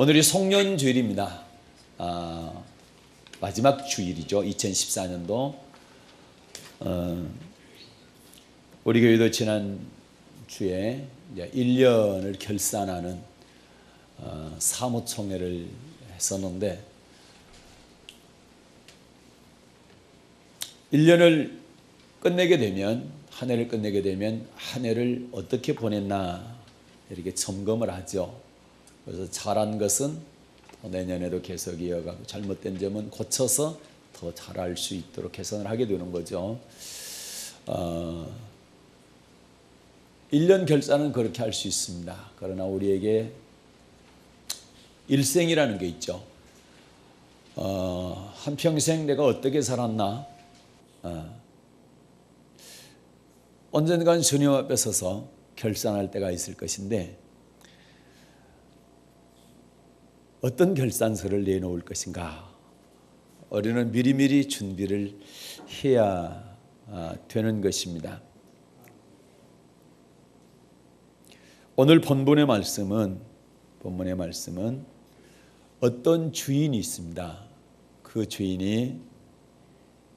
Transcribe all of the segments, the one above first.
오늘이 송년주일입니다. 마지막 주일이죠. 2014년도. 우리 교회도 지난 주에 이제 1년을 결산하는 사무총회를 했었는데 1년을 끝내게 되면, 한 해를 끝내게 되면 한 해를 어떻게 보냈나 이렇게 점검을 하죠. 그래서 잘한 것은 내년에도 계속 이어가고 잘못된 점은 고쳐서 더 잘할 수 있도록 개선을 하게 되는 거죠. 1년 결산은 그렇게 할 수 있습니다. 그러나 우리에게 일생이라는 게 있죠. 한평생 내가 어떻게 살았나, 언젠간 주님 앞에 서서 결산할 때가 있을 것인데 어떤 결산서를 내놓을 것인가, 우리는 미리미리 준비를 해야 되는 것입니다. 오늘 본문의 말씀은 어떤 주인이 있습니다. 그 주인이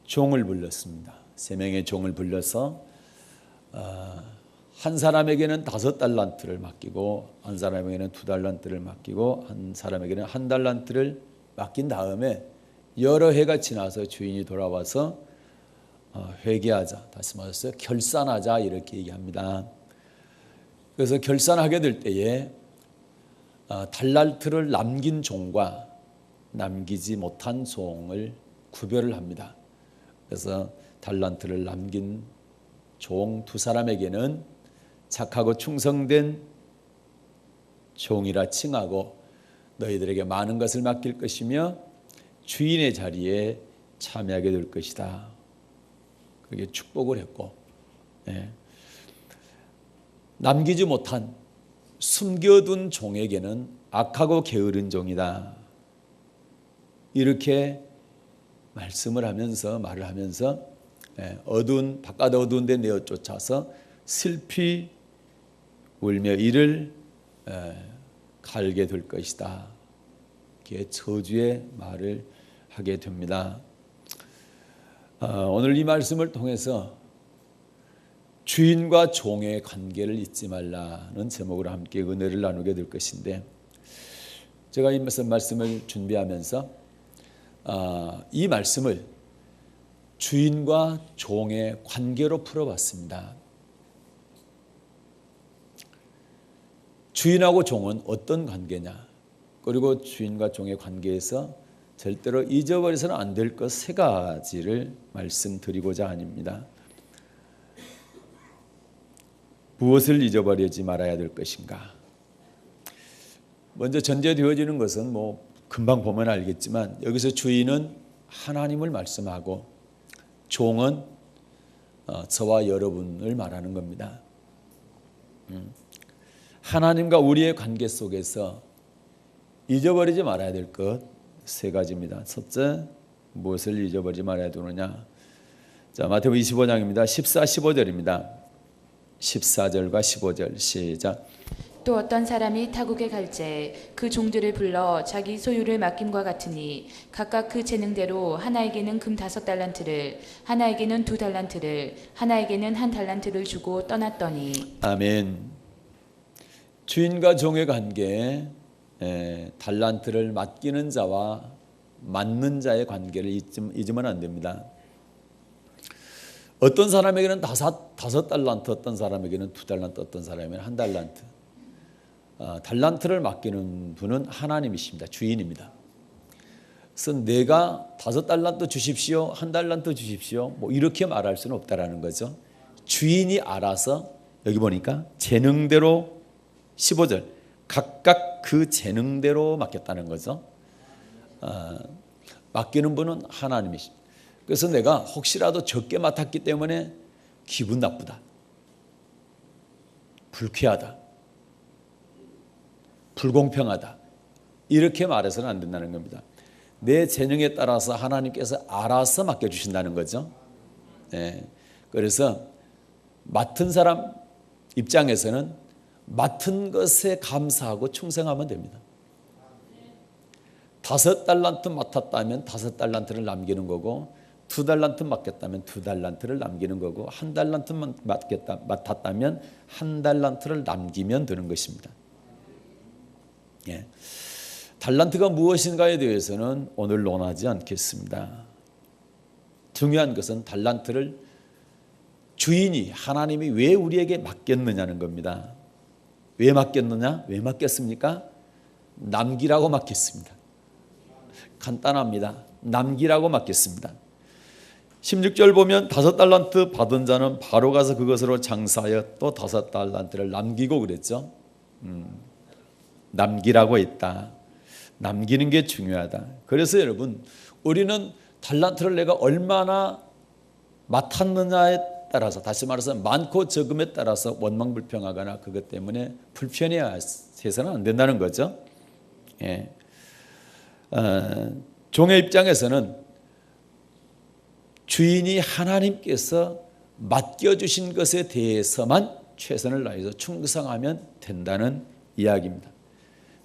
종을 불렀습니다. 3명의 종을 불러서 한 사람에게는 5달란트를 맡기고, 한 사람에게는 2달란트를 맡기고, 한 사람에게는 1달란트를 맡긴 다음에 여러 해가 지나서 주인이 돌아와서 회개하자, 다시 말해서 결산하자 이렇게 얘기합니다. 그래서 결산하게 될 때에 달란트를 남긴 종과 남기지 못한 종을 구별을 합니다. 그래서 달란트를 남긴 종 2사람에게는 착하고 충성된 종이라 칭하고 너희들에게 많은 것을 맡길 것이며 주인의 자리에 참여하게 될 것이다. 그게 축복을 했고, 남기지 못한 숨겨둔 종에게는 악하고 게으른 종이다. 이렇게 말을 하면서 바깥 어두운 데 내어 쫓아서 슬피 울며 이를 갈게 될 것이다. 이렇게 저주의 말을 하게 됩니다. 오늘 이 말씀을 통해서 주인과 종의 관계를 잊지 말라는 제목으로 함께 은혜를 나누게 될 것인데, 제가 이 말씀을 준비하면서 이 말씀을 주인과 종의 관계로 풀어봤습니다. 주인하고 종은 어떤 관계냐, 그리고 주인과 종의 관계에서 절대로 잊어버려서는 안 될 것 3가지를 말씀드리고자 합니다. 무엇을 잊어버리지 말아야 될 것인가? 먼저 전제되어지는 것은 금방 보면 알겠지만, 여기서 주인은 하나님을 말씀하고 종은 저와 여러분을 말하는 겁니다. 하나님과 우리의 관계 속에서 잊어버리지 말아야 될 것 3가지입니다. 첫째, 무엇을 잊어버리지 말아야 되느냐? 자, 마태복음 25장입니다. 14, 15절입니다. 14절과 15절 시작. 또 어떤 사람이 타국에 갈제 그 종들을 불러 자기 소유를 맡김과 같으니 각각 그 재능대로 하나에게는 금 5달란트를, 하나에게는 2달란트를, 하나에게는 1달란트를 주고 떠났더니. 아멘. 주인과 종의 관계, 달란트를 맡기는 자와 맡는 자의 관계를 잊으면 안 됩니다. 어떤 사람에게는 5달란트, 어떤 사람에게는 2달란트, 어떤 사람에게는 1달란트. 달란트를 맡기는 분은 하나님이십니다. 주인입니다. 그래서 내가 5달란트 주십시오, 1달란트 주십시오, 이렇게 말할 수는 없다라는 거죠. 주인이 알아서, 여기 보니까 재능대로, 15절, 각각 그 재능대로 맡겼다는 거죠. 맡기는 분은 하나님이십니다. 그래서 내가 혹시라도 적게 맡았기 때문에 기분 나쁘다, 불쾌하다, 불공평하다, 이렇게 말해서는 안 된다는 겁니다. 내 재능에 따라서 하나님께서 알아서 맡겨주신다는 거죠. 그래서 맡은 사람 입장에서는 맡은 것에 감사하고 충성하면 됩니다. 5달란트 맡았다면 5달란트를 남기는 거고 2달란트 맡겼다면 2달란트를 남기는 거고 1달란트만 맡았다면 1달란트를 남기면 되는 것입니다. 예. 달란트가 무엇인가에 대해서는 오늘 논하지 않겠습니다. 중요한 것은 달란트를 주인이 하나님이 왜 우리에게 맡겼느냐는 겁니다. 왜 맡겼느냐? 왜 맡겼습니까? 남기라고 맡겼습니다. 간단합니다. 남기라고 맡겼습니다. 16절 보면 5달란트 받은 자는 바로 가서 그것으로 장사하여 또 5달란트를 남기고 그랬죠. 남기라고 했다. 남기는 게 중요하다. 그래서 여러분, 우리는 달란트를 내가 얼마나 맡았느냐에 따라서, 다시 말해서 많고 적음에 따라서 원망불평하거나 그것 때문에 불편해해서는 안 된다는 거죠. 예. 종의 입장에서는 주인이 하나님께서 맡겨주신 것에 대해서만 최선을 다해서 충성하면 된다는 이야기입니다.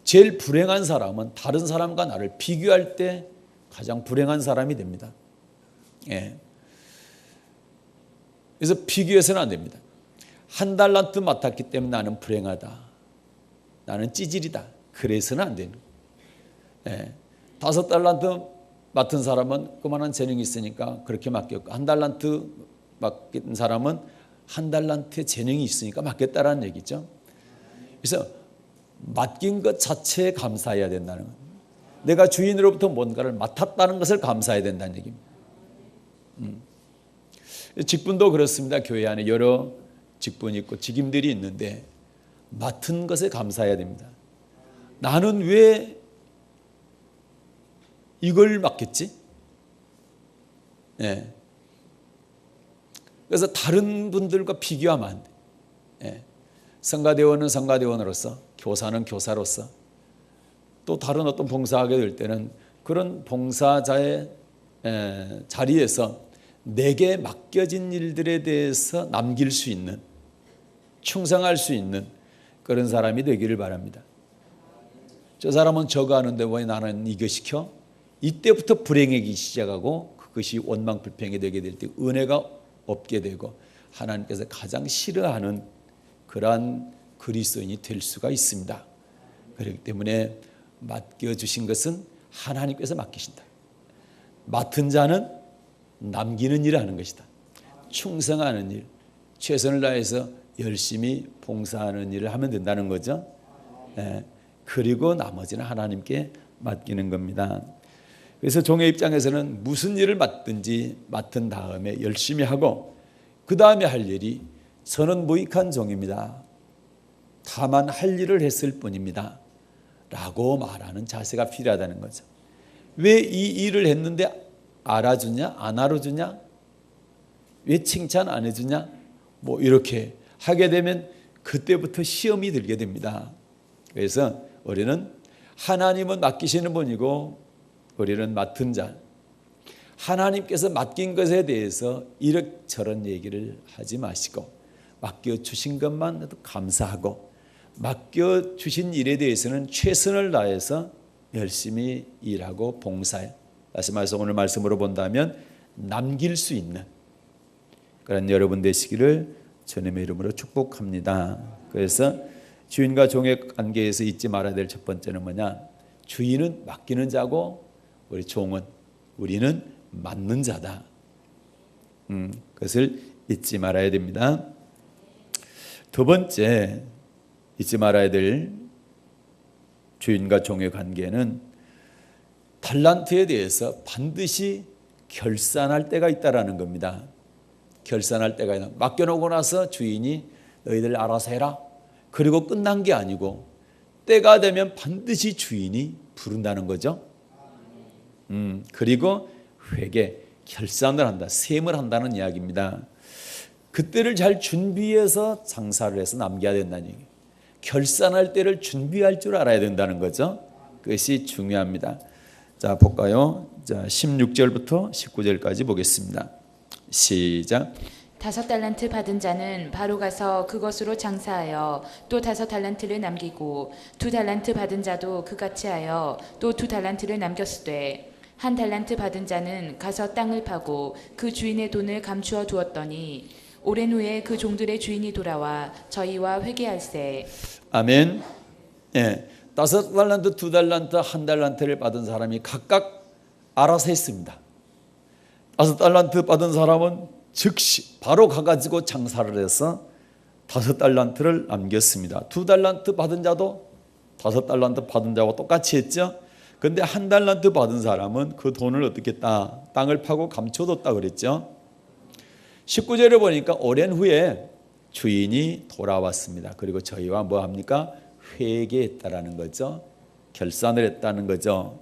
제일 불행한 사람은 다른 사람과 나를 비교할 때 가장 불행한 사람이 됩니다. 예. 그래서 비교해서는 안 됩니다. 1달란트 맡았기 때문에 나는 불행하다, 나는 찌질이다, 그래서는 안 되는 거예요. 예. 5달란트 맡은 사람은 그만한 재능이 있으니까 그렇게 맡겼고 1달란트 맡긴 사람은 1달란트의 재능이 있으니까 맡겼다라는 얘기죠. 그래서 맡긴 것 자체에 감사해야 된다는 거예요. 내가 주인으로부터 뭔가를 맡았다는 것을 감사해야 된다는 얘기입니다. 직분도 그렇습니다. 교회 안에 여러 직분이 있고 직임들이 있는데 맡은 것에 감사해야 됩니다. 나는 왜 이걸 맡겠지? 예. 그래서 다른 분들과 비교하면 안 돼. 예. 성가대원은 성가대원으로서, 교사는 교사로서, 또 다른 어떤 봉사하게 될 때는 그런 봉사자의 자리에서 내게 맡겨진 일들에 대해서 남길 수 있는, 충성할 수 있는 그런 사람이 되기를 바랍니다. 저 사람은 저거 하는데 왜 나는 이거 시켜? 이때부터 불행하기 시작하고 그것이 원망불평이 되게 될 때 은혜가 없게 되고 하나님께서 가장 싫어하는 그러한 그리스도인이 될 수가 있습니다. 그렇기 때문에 맡겨주신 것은 하나님께서 맡기신다. 맡은 자는 남기는 일을 하는 것이다. 충성하는 일, 최선을 다해서 열심히 봉사하는 일을 하면 된다는 거죠. 그리고 나머지는 하나님께 맡기는 겁니다. 그래서 종의 입장에서는 무슨 일을 맡든지 맡은 다음에 열심히 하고 그 다음에 할 일이 저는 무익한 종입니다. 다만 할 일을 했을 뿐입니다. 라고 말하는 자세가 필요하다는 거죠. 왜 이 일을 했는데 알아주냐? 안 알아주냐? 왜 칭찬 안 해주냐? 뭐 이렇게 하게 되면 그때부터 시험이 들게 됩니다. 그래서 우리는 하나님은 맡기시는 분이고 우리는 맡은 자, 하나님께서 맡긴 것에 대해서 이런저런 얘기를 하지 마시고 맡겨주신 것만 해도 감사하고 맡겨주신 일에 대해서는 최선을 다해서 열심히 일하고 봉사해, 다시 말해서 오늘 말씀으로 본다면 남길 수 있는 그런 여러분 되시기를 주님의 이름으로 축복합니다. 그래서 주인과 종의 관계에서 잊지 말아야 될 첫 번째는 뭐냐? 주인은 맡기는 자고 우리 종은, 우리는 맡는 자다. 그것을 잊지 말아야 됩니다. 두 번째 잊지 말아야 될 주인과 종의 관계는 달란트에 대해서 반드시 결산할 때가 있다라는 겁니다. 결산할 때가 있다. 맡겨놓고 나서 주인이 너희들 알아서 해라, 그리고 끝난 게 아니고 때가 되면 반드시 주인이 부른다는 거죠. 그리고 회개, 결산을 한다, 셈을 한다는 이야기입니다. 그때를 잘 준비해서 장사를 해서 남겨야 된다는 얘기예요. 결산할 때를 준비할 줄 알아야 된다는 거죠. 그것이 중요합니다. 자, 볼까요? 자, 16절부터 19절까지 보겠습니다. 시작. 5달란트 받은 자는 바로 가서 그것으로 장사하여 또 5달란트를 남기고 2달란트 받은 자도 그같이 하여 또 2달란트를 남겼으되 1달란트 받은 자는 가서 땅을 파고 그 주인의 돈을 감추어 두었더니 오랜 후에 그 종들의 주인이 돌아와 저희와 회개할세. 아멘. 예, 5달란트, 2달란트, 1달란트를 받은 사람이 각각 알아서 했습니다. 5달란트 받은 사람은 즉시 바로 가가지고 장사를 해서 5달란트를 남겼습니다. 2달란트 받은 자도 5달란트 받은 자와 똑같이 했죠. 그런데 1달란트 받은 사람은 그 돈을 어떻게 했다? 땅을 파고 감춰뒀다 그랬죠. 19절에 보니까 오랜 후에 주인이 돌아왔습니다. 그리고 저희와 뭐 합니까? 회개했다라는 거죠. 결산을 했다는 거죠.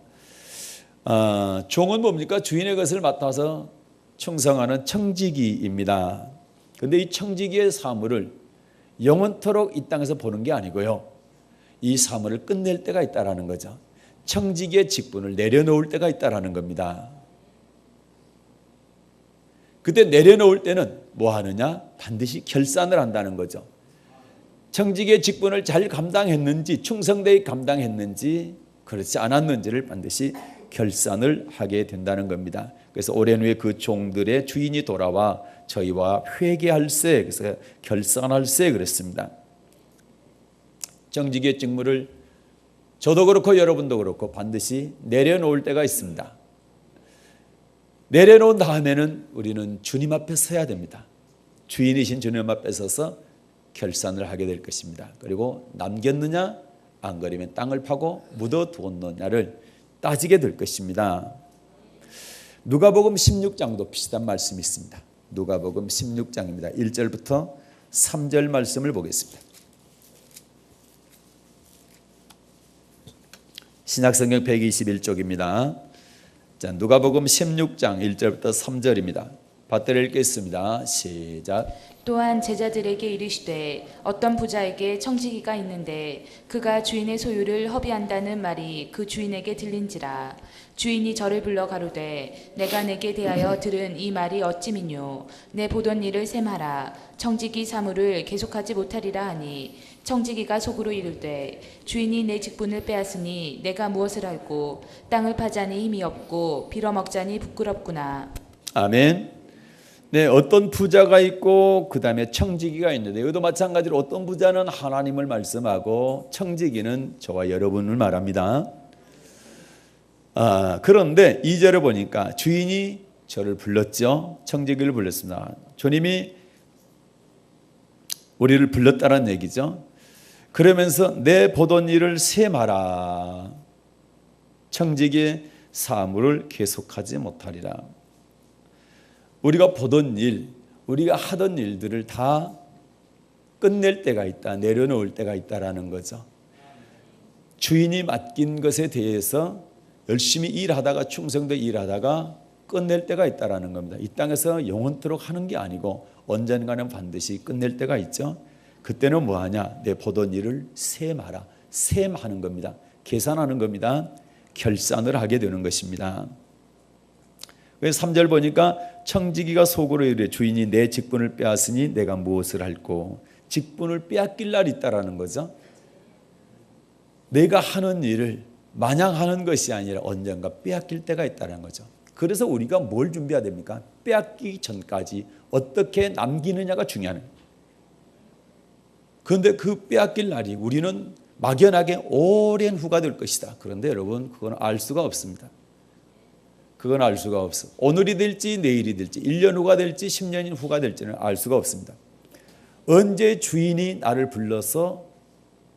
종은 뭡니까? 주인의 것을 맡아서 충성하는 청지기입니다. 그런데 이 청지기의 사물을 영원토록 이 땅에서 보는 게 아니고요, 이 사물을 끝낼 때가 있다라는 거죠. 청지기의 직분을 내려놓을 때가 있다라는 겁니다. 그때 내려놓을 때는 뭐 하느냐? 반드시 결산을 한다는 거죠. 청지기의 직분을 잘 감당했는지, 충성되게 감당했는지, 그렇지 않았는지를 반드시 결산을 하게 된다는 겁니다. 그래서 오랜 후에 그 종들의 주인이 돌아와 저희와 회개할세, 그래서 결산할세 그랬습니다. 청지기의 직무를 저도 그렇고 여러분도 그렇고 반드시 내려놓을 때가 있습니다. 내려놓은 다음에는 우리는 주님 앞에 서야 됩니다. 주인이신 주님 앞에 서서 결산을 하게 될 것입니다. 그리고 남겼느냐 안 그러면 땅을 파고 묻어두었느냐를 따지게 될 것입니다. 누가복음 16장도 비슷한 말씀이 있습니다. 누가복음 16장입니다. 1절부터 3절 말씀을 보겠습니다. 신약성경 121쪽입니다. 자, 누가복음 16장 1절부터 3절입니다. 받들어 읽겠습니다. 시작. 또한 제자들에게 이르시되 어떤 부자에게 청지기가 있는데 그가 주인의 소유를 허비한다는 말이 그 주인에게 들린지라. 주인이 저를 불러 가로되 내가 내게 대하여 들은 이 말이 어찌미뇨. 내 보던 일을 셈하라. 청지기 사물을 계속하지 못하리라 하니 청지기가 속으로 이르되 주인이 내 직분을 빼앗으니 내가 무엇을 알고 땅을 파자니 힘이 없고 빌어먹자니 부끄럽구나. 아멘. 네, 어떤 부자가 있고 그 다음에 청지기가 있는데 이것도 마찬가지로 어떤 부자는 하나님을 말씀하고 청지기는 저와 여러분을 말합니다. 그런데 2절에 보니까 주인이 저를 불렀죠. 청지기를 불렀습니다. 주님이 우리를 불렀다는 얘기죠. 그러면서 내 보던 일을 셈하라. 청지기의 사물을 계속하지 못하리라. 우리가 보던 일, 우리가 하던 일들을 다 끝낼 때가 있다, 내려놓을 때가 있다라는 거죠. 주인이 맡긴 것에 대해서 열심히 일하다가 충성되게 일하다가 끝낼 때가 있다라는 겁니다. 이 땅에서 영원토록 하는 게 아니고 언젠가는 반드시 끝낼 때가 있죠. 그때는 뭐 하냐? 내 보던 일을 셈하라. 셈하는 겁니다. 계산하는 겁니다. 결산을 하게 되는 것입니다. 그래서 3절 보니까 청지기가 속으로 이르되 주인이 내 직분을 빼앗으니 내가 무엇을 할꼬. 직분을 빼앗길 날이 있다라는 거죠. 내가 하는 일을 마냥 하는 것이 아니라 언젠가 빼앗길 때가 있다는 거죠. 그래서 우리가 뭘 준비해야 됩니까? 빼앗기기 전까지 어떻게 남기느냐가 중요한 거예요. 그런데 그 빼앗길 날이 우리는 막연하게 오랜 후가 될 것이다. 그런데 여러분 그건 알 수가 없습니다. 그건 알 수가 없어. 오늘이 될지 내일이 될지 1년 후가 될지 10년 후가 될지는 알 수가 없습니다. 언제 주인이 나를 불러서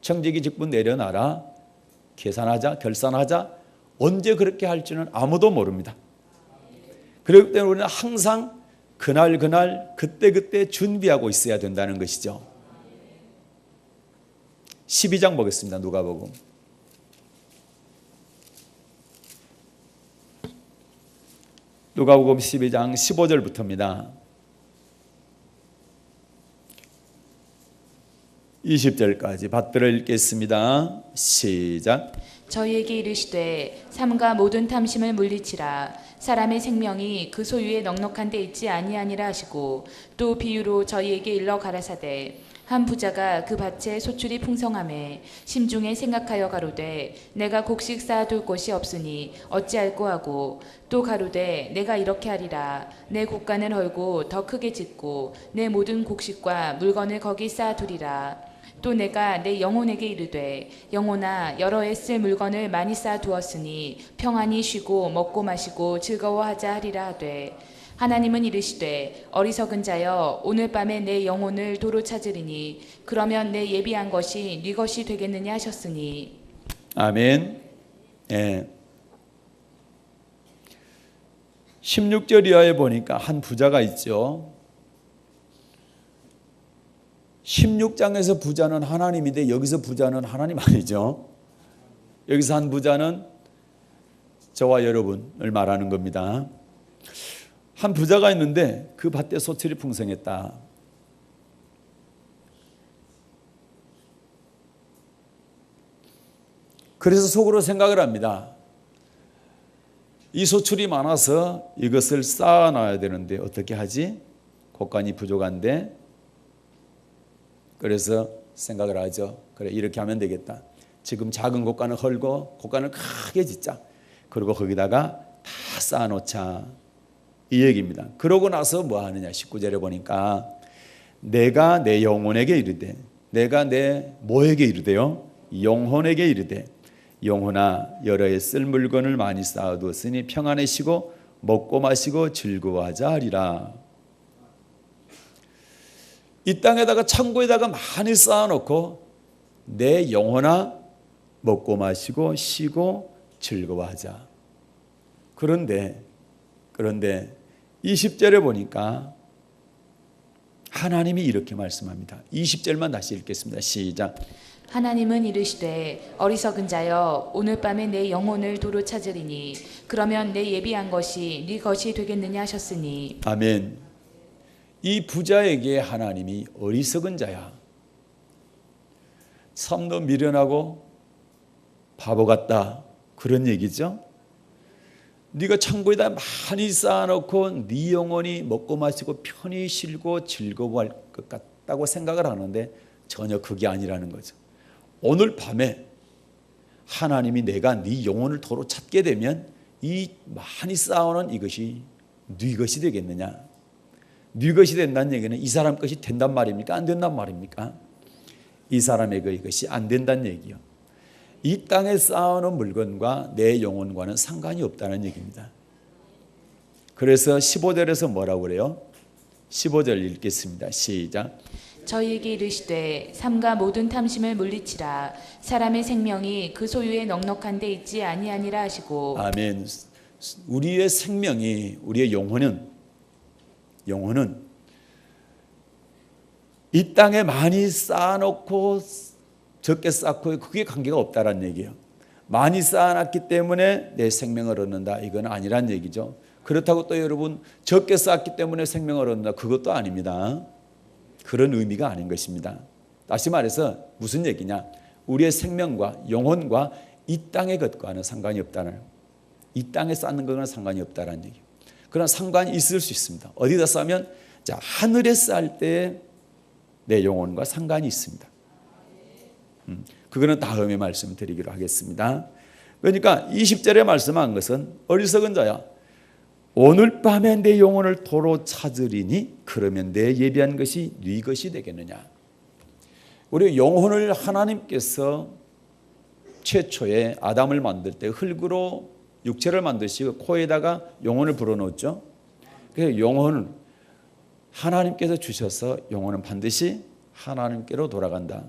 청지기 직분 내려놔라, 계산하자, 결산하자, 언제 그렇게 할지는 아무도 모릅니다. 그렇기 때문에 우리는 항상 그날 그때 준비하고 있어야 된다는 것이죠. 12장 보겠습니다. 누가복음. 누가복음 12장 15절부터입니다. 20절까지 받들어 읽겠습니다. 시작. 저희에게 이르시되 삼가 모든 탐심을 물리치라. 사람의 생명이 그 소유에 넉넉한 데 있지 아니하니라 하시고 또 비유로 저희에게 일러 가라사대 한 부자가 그 밭에 소출이 풍성함에 심중에 생각하여 가로되 내가 곡식 쌓아둘 곳이 없으니 어찌할꼬 하고 또 가로되 내가 이렇게 하리라 내 곡간을 헐고 더 크게 짓고 내 모든 곡식과 물건을 거기 쌓아두리라 또 내가 내 영혼에게 이르되 영혼아 여러 해 쓸 물건을 많이 쌓아두었으니 평안히 쉬고 먹고 마시고 즐거워하자 하리라 하되 하나님은 이르시되 어리석은 자여 오늘 밤에 내 영혼을 도로 찾으리니 그러면 내 예비한 것이 네 것이 되겠느냐 하셨으니. 아멘. 16절 이하에 보니까 한 부자가 있죠. 16장에서 부자는 하나님인데 여기서 부자는 하나님 아니죠. 여기서 한 부자는 저와 여러분을 말하는 겁니다. 한 부자가 있는데 그 밭에 소출이 풍성했다. 그래서 속으로 생각을 합니다. 이 소출이 많아서 이것을 쌓아놔야 되는데 어떻게 하지? 곡간이 부족한데. 그래서 생각을 하죠. 그래, 이렇게 하면 되겠다. 지금 작은 곡간을 헐고 곡간을 크게 짓자. 그리고 거기다가 다 쌓아놓자. 이 얘기입니다. 그러고 나서 뭐 하느냐 19절에 보니까 내가 내 영혼에게 이르되 내가 내 뭐에게 이르되요? 영혼에게 이르되 영혼아 여러 해 쓸 물건을 많이 쌓아두었으니 평안에 쉬고 먹고 마시고 즐거워하자 하리라. 이 땅에다가 창고에다가 많이 쌓아놓고 내 영혼아 먹고 마시고 쉬고 즐거워하자. 그런데 20절에 보니까 하나님이 이렇게 말씀합니다. 20절만 다시 읽겠습니다. 시작. 하나님은 이르시되 어리석은 자여 오늘 밤에 내 영혼을 도로 찾으리니 그러면 내 예비한 것이 네 것이 되겠느냐 하셨으니. 아멘. 이 부자에게 하나님이 어리석은 자야. 참 너 미련하고 바보 같다. 그런 얘기죠. 네가 창고에다 많이 쌓아놓고 네 영혼이 먹고 마시고 편히 쉬고 즐거워할 것 같다고 생각을 하는데 전혀 그게 아니라는 거죠. 오늘 밤에 하나님이 내가 네 영혼을 도로 찾게 되면 이 많이 쌓아놓은 이것이 네 것이 되겠느냐. 네 것이 된다는 얘기는 이 사람 것이 된단 말입니까? 안 된단 말입니까? 이 사람의 것이 안 된다는 얘기요. 이 땅에 쌓아놓은 물건과 내 영혼과는 상관이 없다는 얘기입니다. 그래서 15절에서 뭐라고 그래요? 15절 읽겠습니다. 시작. 저희에게 이르시되 삼가 모든 탐심을 물리치라 사람의 생명이 그 소유에 넉넉한 데 있지 아니하니라 하시고. 아멘. 우리의 생명이 우리의 영혼은 이 땅에 많이 쌓아놓고 적게 쌓고 그게 관계가 없다라는 얘기예요. 많이 쌓아놨기 때문에 내 생명을 얻는다. 이건 아니란 얘기죠. 그렇다고 또 여러분 적게 쌓았기 때문에 생명을 얻는다. 그것도 아닙니다. 그런 의미가 아닌 것입니다. 다시 말해서 무슨 얘기냐. 우리의 생명과 영혼과 이 땅의 것과는 상관이 없다는, 이 땅에 쌓는 것과는 상관이 없다는 얘기예요. 그러나 상관이 있을 수 있습니다. 어디다 쌓으면 자, 하늘에 쌓을 때 내 영혼과 상관이 있습니다. 그거는 다음에 말씀드리기로 하겠습니다. 그러니까 20절에 말씀한 것은 어리석은 자야 오늘 밤에 내 영혼을 도로 찾으리니 그러면 내 예비한 것이 네 것이 되겠느냐. 우리 영혼을 하나님께서 최초에 아담을 만들 때 흙으로 육체를 만드시고 코에다가 영혼을 불어넣었죠. 그래서 영혼을 하나님께서 주셔서 영혼은 반드시 하나님께로 돌아간다.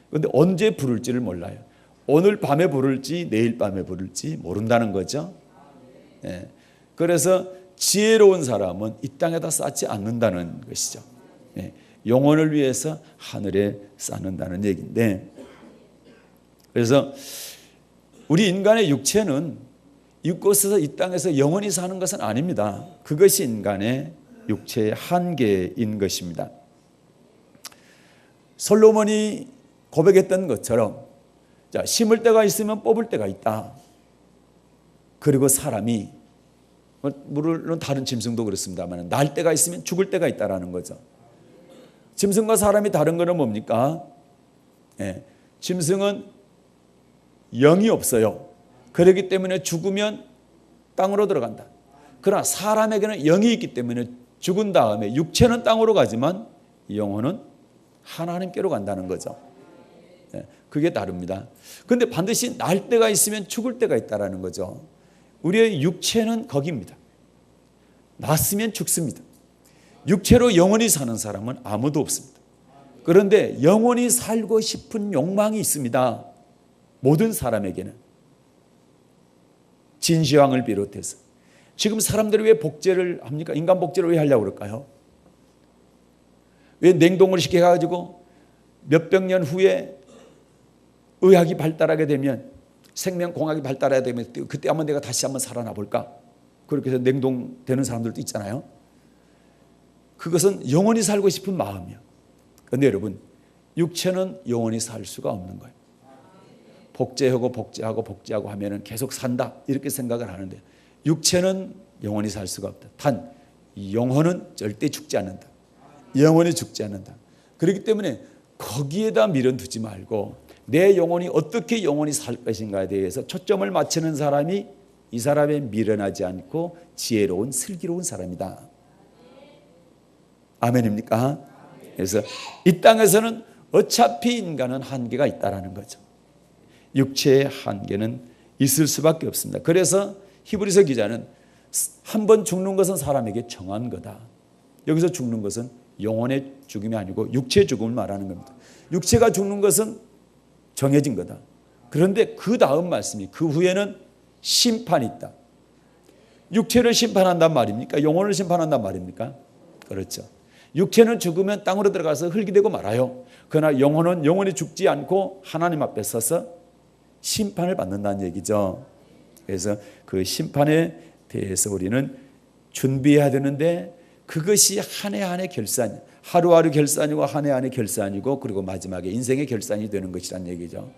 그런데 언제 부를지를 몰라요. 오늘 밤에 부를지 내일 밤에 부를지 모른다는 거죠. 네. 그래서 지혜로운 사람은 이 땅에다 쌓지 않는다는 것이죠. 네. 영혼을 위해서 하늘에 쌓는다는 얘기인데, 그래서 우리 인간의 육체는 이곳에서 이 땅에서 영원히 사는 것은 아닙니다. 그것이 인간의 육체의 한계인 것입니다. 솔로몬이 고백했던 것처럼 자, 심을 때가 있으면 뽑을 때가 있다. 그리고 사람이 물론 다른 짐승도 그렇습니다만 날 때가 있으면 죽을 때가 있다라는 거죠. 짐승과 사람이 다른 거는 뭡니까? 짐승은 영이 없어요. 그렇기 때문에 죽으면 땅으로 들어간다. 그러나 사람에게는 영이 있기 때문에 죽은 다음에 육체는 땅으로 가지만 영혼은 하나님께로 간다는 거죠. 그게 다릅니다. 그런데 반드시 날 때가 있으면 죽을 때가 있다는 거죠. 우리의 육체는 거기입니다. 났으면 죽습니다. 육체로 영원히 사는 사람은 아무도 없습니다. 그런데 영원히 살고 싶은 욕망이 있습니다. 모든 사람에게는. 진시황을 비롯해서. 지금 사람들이 왜 복제를 합니까? 인간 복제를 왜 하려고 그럴까요? 왜 냉동을 시켜가지고 몇백 년 후에 의학이 발달하게 되면, 생명공학이 발달하게 되면 그때 한번 내가 다시 한번 살아나 볼까? 그렇게 해서 냉동되는 사람들도 있잖아요. 그것은 영원히 살고 싶은 마음이야. 그런데 여러분, 육체는 영원히 살 수가 없는 거예요. 복제하고 하면은 계속 산다 이렇게 생각을 하는데, 육체는 영원히 살 수가 없다. 단 영혼은 절대 죽지 않는다. 영원히 죽지 않는다. 그렇기 때문에 거기에다 미련두지 말고 내 영혼이 어떻게 영원히 살 것인가에 대해서 초점을 맞추는 사람이 이 사람의 미련하지 않고 지혜로운 슬기로운 사람이다. 아멘입니까? 그래서 이 땅에서는 어차피 인간은 한계가 있다라는 거죠. 육체의 한계는 있을 수밖에 없습니다. 그래서 히브리서 기자는 한 번 죽는 것은 사람에게 정한 거다. 여기서 죽는 것은 영혼의 죽음이 아니고 육체의 죽음을 말하는 겁니다. 육체가 죽는 것은 정해진 거다. 그런데 그 다음 말씀이, 그 후에는 심판이 있다. 육체를 심판한단 말입니까? 영혼을 심판한단 말입니까? 그렇죠. 육체는 죽으면 땅으로 들어가서 흙이 되고 말아요. 그러나 영혼은 영원히 죽지 않고 하나님 앞에 서서 심판을 받는다는 얘기죠. 그래서 그 심판에 대해서 우리는 준비해야 되는데, 그것이 한 해 한 해 결산, 하루하루 결산이고 한 해 한 해 결산이고, 그리고 마지막에 인생의 결산이 되는 것이란 얘기죠.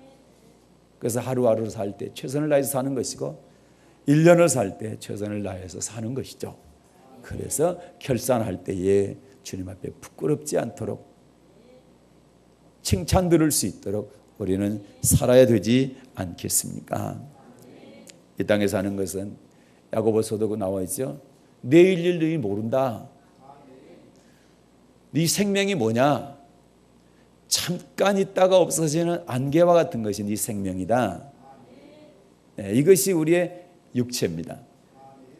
그래서 하루하루 살 때 최선을 다해서 사는 것이고, 1년을 살 때 최선을 다해서 사는 것이죠. 그래서 결산할 때에 주님 앞에 부끄럽지 않도록, 칭찬 들을 수 있도록 우리는 살아야 되지 않겠습니까? 이 땅에 사는 것은 야고보서도 나와 있죠. 내일 일 너희 모른다. 네 생명이 뭐냐? 잠깐 있다가 없어지는 안개와 같은 것이 네 생명이다. 이것이 우리의 육체입니다.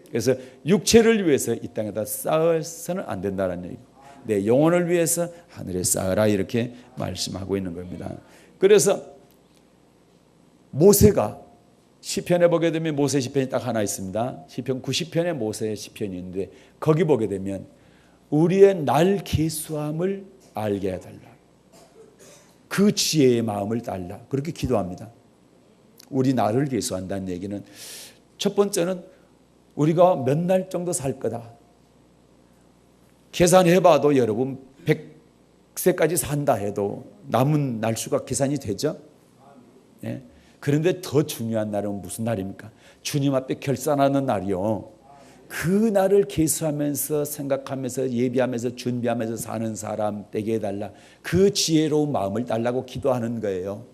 그래서 육체를 위해서 이 땅에다 쌓아서는 안 된다는 얘기고, 내 영혼을 위해서 하늘에 쌓으라, 이렇게 말씀하고 있는 겁니다. 그래서 모세가, 시편에 보게 되면 모세 시편이 딱 하나 있습니다. 시편 90편에 모세 시편이 있는데, 거기 보게 되면 우리의 날 계수함을 알게 해달라, 그 지혜의 마음을 달라, 그렇게 기도합니다. 우리 날을 계수한다는 얘기는, 첫 번째는 우리가 몇 날 정도 살 거다. 계산해봐도 여러분 100세까지 산다 해도 남은 날수가 계산이 되죠. 예? 그런데 더 중요한 날은 무슨 날입니까? 주님 앞에 결산하는 날이요. 그 날을 계수하면서 생각하면서 예비하면서 준비하면서 사는 사람 되게 해달라, 그 지혜로운 마음을 달라고 기도하는 거예요.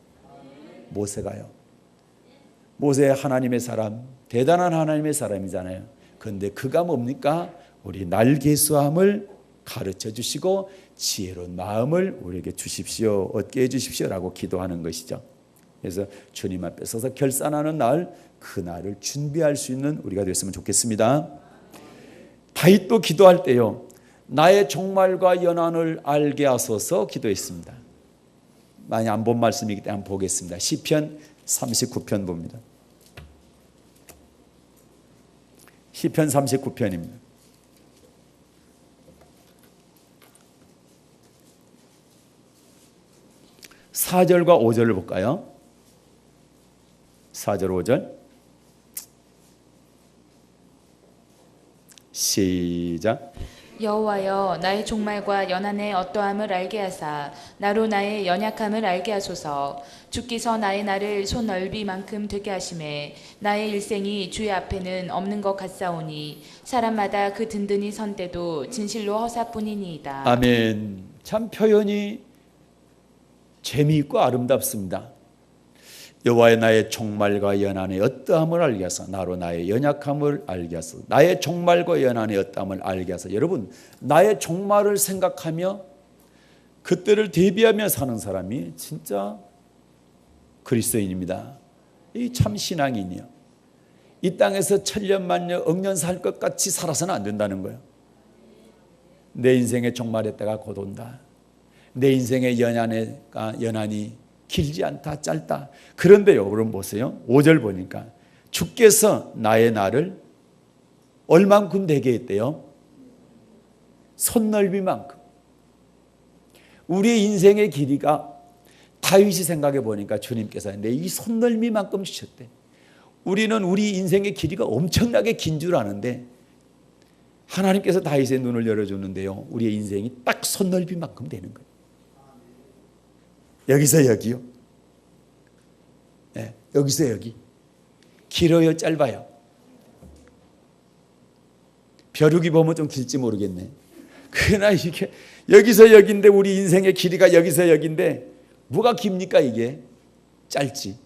모세가요. 모세 하나님의 사람, 대단한 하나님의 사람이잖아요. 그런데 그가 뭡니까? 우리 날 계수함을 가르쳐 주시고 지혜로운 마음을 우리에게 주십시오, 얻게 해 주십시오라고 기도하는 것이죠. 그래서 주님 앞에 서서 결산하는 날, 그 날을 준비할 수 있는 우리가 됐으면 좋겠습니다. 다윗도 기도할 때요, 나의 종말과 연한을 알게 하소서 기도했습니다. 많이 안 본 말씀이기 때문에 한번 보겠습니다. 시편 39편 봅니다. 시편 39편입니다. 4절과 5절을 볼까요? 4절 5절 시작. 여호와여 나의 종말과 연한의 어떠함을 알게 하사 나로 나의 연약함을 알게 하소서. 주께서 나의 날을 손 넓이만큼 되게 하심에 나의 일생이 주의 앞에는 없는 것 같사오니 사람마다 그 든든히 선 때도 진실로 허사뿐이니이다. 아멘. 참 표현이 재미있고 아름답습니다. 여호와의 나의 종말과 연한의 어떠함을 알게 하사 나로 나의 연약함을 알게 하사 나의 종말과 연한의 어떠함을 알게 하사. 여러분, 나의 종말을 생각하며 그때를 대비하며 사는 사람이 진짜 그리스도인입니다. 이 참 신앙인이요. 이 땅에서 천년 만년 억년 살 것 같이 살아서는 안 된다는 거예요. 내 인생의 종말의 때가 곧 온다. 내 인생의 연한이 길지 않다, 짧다. 그런데요, 여러분 보세요. 5절 보니까 주께서 나의 날을 얼만큼 되게 했대요? 손넓이만큼. 우리의 인생의 길이가 다윗이 생각해 보니까 주님께서 내 이 손넓이만큼 주셨대. 우리는 우리 인생의 길이가 엄청나게 긴 줄 아는데 하나님께서 다윗의 눈을 열어주는데요, 우리의 인생이 딱 손넓이만큼 되는 거예요. 여기서 여기요. 네, 여기서 여기. 길어요, 짧아요? 벼룩이 보면 좀 길지 모르겠네. 그러나 이게 여기서 여기인데 우리 인생의 길이가 여기서 여기인데 뭐가 깁니까 이게? 짧지.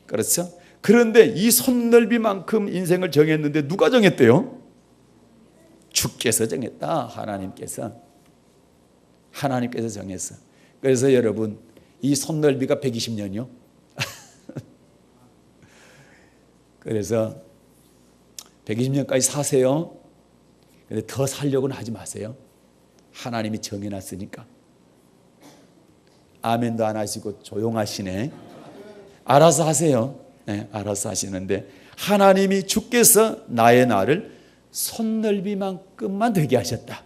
그렇죠? 그런데 이 손넓이만큼 인생을 정했는데 누가 정했대요? 주께서 정했다. 하나님께서 정했어. 그래서 여러분, 이 손넓이가 120년이요. 그래서 120년까지 사세요. 근데 더 살려고는 하지 마세요. 하나님이 정해놨으니까. 아멘도 안 하시고 조용하시네. 알아서 하세요. 네, 알아서 하시는데 하나님이 주께서 나의 날을 손넓이만큼만 되게 하셨다.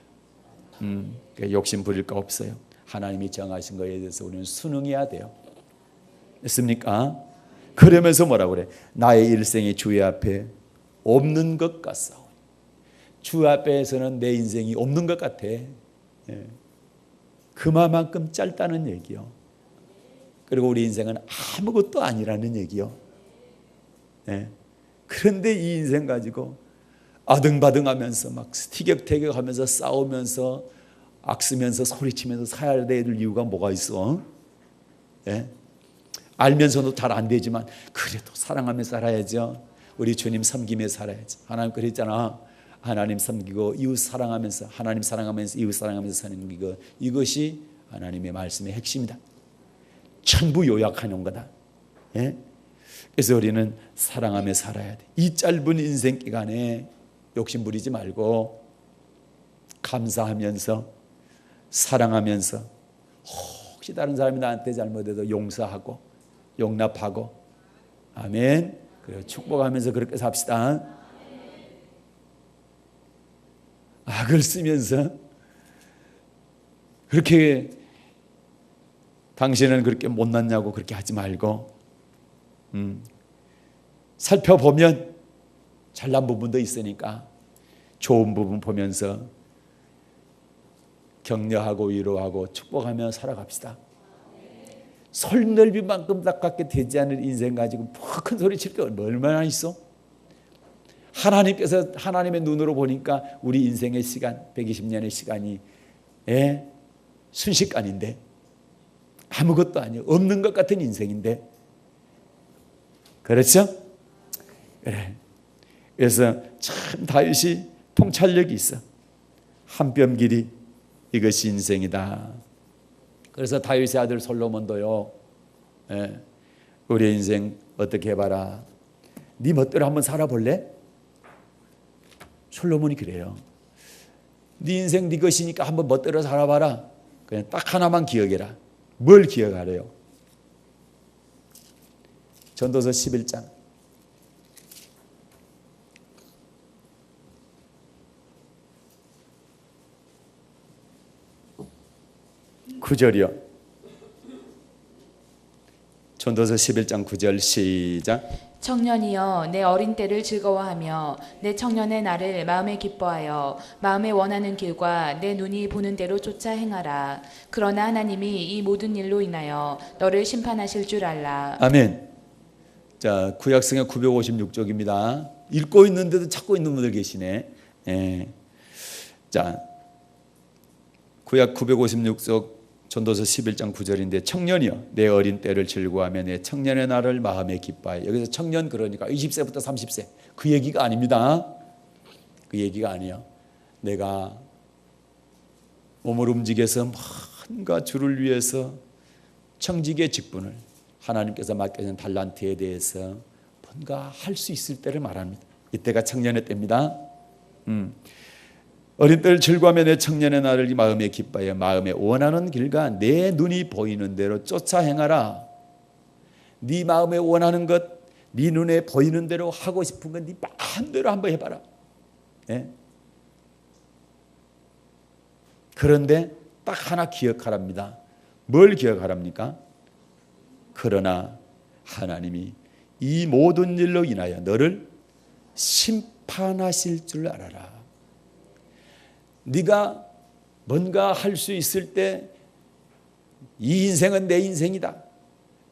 욕심 부릴 거 없어요. 하나님이 정하신 거에 대해서 우리는 순응해야 돼요. 됐습니까? 그러면서 뭐라고 그래? 나의 일생이 주의 앞에 없는 것 같사오니. 주 앞에서는 내 인생이 없는 것 같아. 그만큼 짧다는 얘기요. 그리고 우리 인생은 아무것도 아니라는 얘기요. 그런데 이 인생 가지고 아등바등하면서 막 티격태격하면서 싸우면서 악쓰면서 소리치면서 살아야 될 이유가 뭐가 있어? 알면서도 잘 안 되지만 그래도 사랑하며 살아야죠. 우리 주님 섬기며 살아야죠. 하나님 그랬잖아. 하나님 섬기고 이웃 사랑하면서, 하나님 사랑하면서 이웃 사랑하면서 사는 것, 이것이 하나님의 말씀의 핵심이다. 전부 요약하는 거다. 그래서 우리는 사랑하며 살아야 돼. 이 짧은 인생 기간에 욕심 부리지 말고 감사하면서 사랑하면서, 혹시 다른 사람이 나한테 잘못해도 용서하고 용납하고, 아멘. 그래, 축복하면서 그렇게 삽시다. 악을 쓰면서 그렇게 당신은 그렇게 못났냐고 그렇게 하지 말고, 살펴보면 잘난 부분도 있으니까 좋은 부분 보면서 격려하고 위로하고 축복하며 살아갑시다. 솔넓이만큼 가깝게 되지 않은 인생 가지고 뭐 큰 소리 칠 게 얼마나 있어? 하나님께서 하나님의 눈으로 보니까 우리 인생의 시간, 120년의 시간이 순식간인데, 아무것도 아니에요. 없는 것 같은 인생인데, 그렇죠? 그래. 그래서 참 다윗이 통찰력이 있어. 한 뼘 길이 이것이 인생이다. 그래서 다윗의 아들 솔로몬도요, 우리 인생 어떻게 해봐라. 네 멋대로 한번 살아볼래? 솔로몬이 그래요. 네 인생 네 것이니까 한번 멋대로 살아봐라. 그냥 딱 하나만 기억해라. 뭘 기억하래요? 전도서 11장 9절이요. 전도서 11장 9절 시작. 청년이여 내 어린 때를 즐거워하며 내 청년의 날을 마음에 기뻐하여 마음에 원하는 길과 내 눈이 보는 대로 쫓아 행하라. 그러나 하나님이 이 모든 일로 인하여 너를 심판하실 줄 알라. 아멘. 자, 구약성경 956쪽입니다. 읽고 있는데도 찾고 있는 분들 계시네. 예. 자, 구약 956쪽 전도서 11장 9절인데 청년이여 내 어린 때를 즐거워하며 내 청년의 날을 마음에 기뻐하여. 여기서 청년 그러니까 20세부터 30세 그 얘기가 아닙니다. 그 얘기가 아니에요. 내가 몸을 움직여서 뭔가 주를 위해서 청지기의 직분을 하나님께서 맡겨진 달란트에 대해서 뭔가 할 수 있을 때를 말합니다. 이때가 청년의 때입니다. 어린 때를 즐거워하며 내 청년의 날을 마음에 기뻐하여 마음에 원하는 길과 내 눈이 보이는 대로 쫓아 행하라. 네 마음에 원하는 것, 네 눈에 보이는 대로 하고 싶은 건 네 마음대로 한번 해봐라. 예? 그런데 딱 하나 기억하랍니다. 뭘 기억하랍니까? 그러나 하나님이 이 모든 일로 인하여 너를 심판하실 줄 알아라. 네가 뭔가 할 수 있을 때 이 인생은 내 인생이다.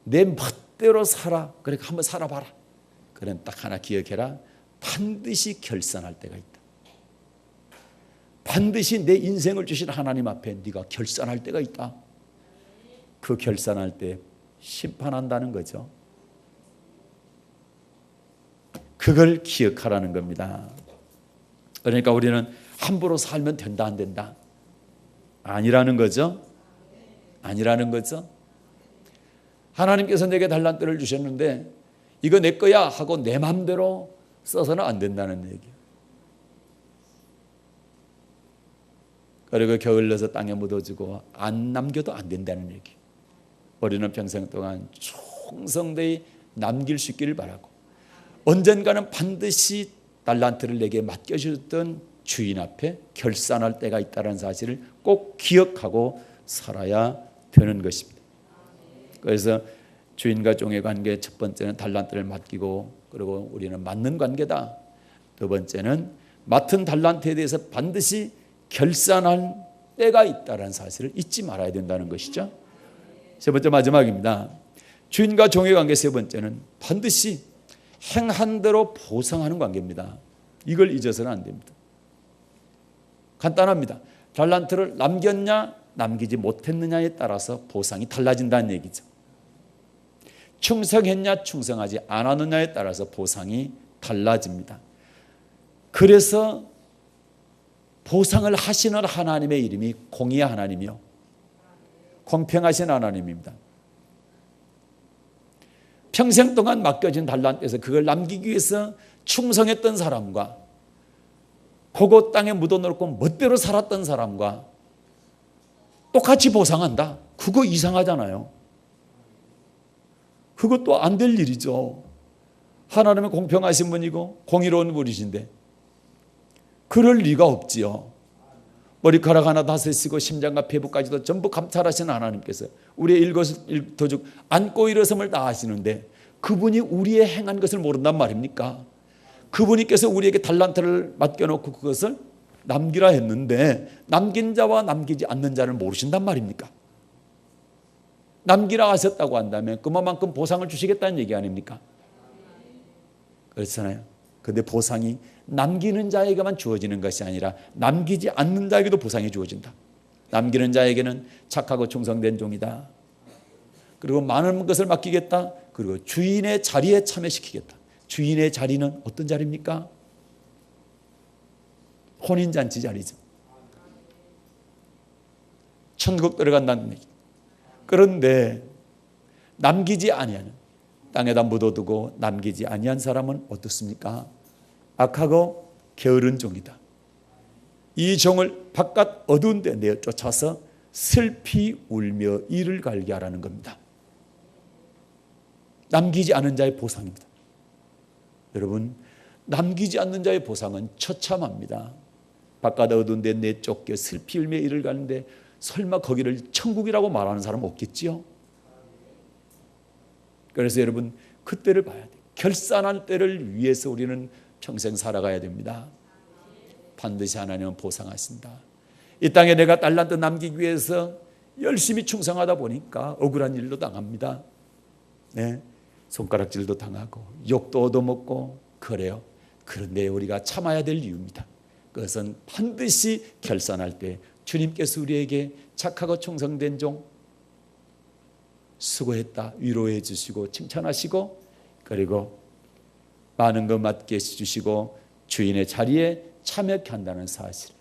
내 멋대로 살아. 그러니까 한번 살아봐라. 그런 딱 하나 기억해라. 반드시 결산할 때가 있다. 반드시 내 인생을 주신 하나님 앞에 네가 결산할 때가 있다. 그 결산할 때 심판한다는 거죠. 그걸 기억하라는 겁니다. 그러니까 우리는 함부로 살면 된다 안 된다? 아니라는 거죠. 아니라는 거죠. 하나님께서 내게 달란트를 주셨는데 이거 내 거야 하고 내 마음대로 써서는 안 된다는 얘기예요. 그리고 게을러서 땅에 묻어주고 안 남겨도 안 된다는 얘기. 우리는 평생 동안 충성되이 남길 수 있기를 바라고 언젠가는 반드시 달란트를 내게 맡겨주셨던 주인 앞에 결산할 때가 있다는 사실을 꼭 기억하고 살아야 되는 것입니다. 그래서 주인과 종의 관계 첫 번째는 달란트를 맡기고 그리고 우리는 맡는 관계다. 두 번째는 맡은 달란트에 대해서 반드시 결산할 때가 있다는 사실을 잊지 말아야 된다는 것이죠. 세 번째 마지막입니다. 주인과 종의 관계 세 번째는 반드시 행한 대로 보상하는 관계입니다. 이걸 잊어서는 안 됩니다. 간단합니다. 달란트를 남겼냐 남기지 못했느냐에 따라서 보상이 달라진다는 얘기죠. 충성했냐 충성하지 않았느냐에 따라서 보상이 달라집니다. 그래서 보상을 하시는 하나님의 이름이 공의의 하나님이요 공평하신 하나님입니다. 평생 동안 맡겨진 달란트에서 그걸 남기기 위해서 충성했던 사람과 그곳 땅에 묻어놓고 멋대로 살았던 사람과 똑같이 보상한다. 그거 이상하잖아요. 그것도 안 될 일이죠. 하나님은 공평하신 분이고 공의로운 분이신데 그럴 리가 없지요. 머리카락 하나 다 세시고 심장과 폐부까지도 전부 감찰하시는 하나님께서 우리의 일거수일투족 안고 일어섬을 다 하시는데 그분이 우리의 행한 것을 모른단 말입니까? 그분께서 우리에게 달란트를 맡겨놓고 그것을 남기라 했는데 남긴 자와 남기지 않는 자를 모르신단 말입니까? 남기라 하셨다고 한다면 그만큼 보상을 주시겠다는 얘기 아닙니까? 그렇잖아요. 그런데 보상이 남기는 자에게만 주어지는 것이 아니라 남기지 않는 자에게도 보상이 주어진다. 남기는 자에게는 착하고 충성된 종이다. 그리고 많은 것을 맡기겠다. 그리고 주인의 자리에 참여시키겠다. 주인의 자리는 어떤 자리입니까? 혼인잔치 자리죠. 천국 들어간다는 얘기. 그런데 남기지 아니하는 땅에다 묻어두고 남기지 아니한 사람은 어떻습니까? 악하고 게으른 종이다. 이 종을 바깥 어두운 데 내어 쫓아서 슬피 울며 이를 갈게 하라는 겁니다. 남기지 않은 자의 보상입니다. 여러분, 남기지 않는 자의 보상은 처참합니다. 바깥 어두운 데 내쫓겨 슬피 울며 이를 가는데 설마 거기를 천국이라고 말하는 사람 없겠지요? 그래서 여러분 그때를 봐야 돼요. 결산할 때를 위해서 우리는 평생 살아가야 됩니다. 반드시 하나님은 보상하신다. 이 땅에 내가 달란트 남기기 위해서 열심히 충성하다 보니까 억울한 일도 당합니다. 네, 손가락질도 당하고 욕도 얻어먹고 그래요. 그런데 우리가 참아야 될 이유입니다. 그것은 반드시 결산할 때 주님께서 우리에게 착하고 충성된 종 수고했다 위로해 주시고 칭찬하시고 그리고 많은 것 맡게 해주시고 주인의 자리에 참여케 한다는 사실,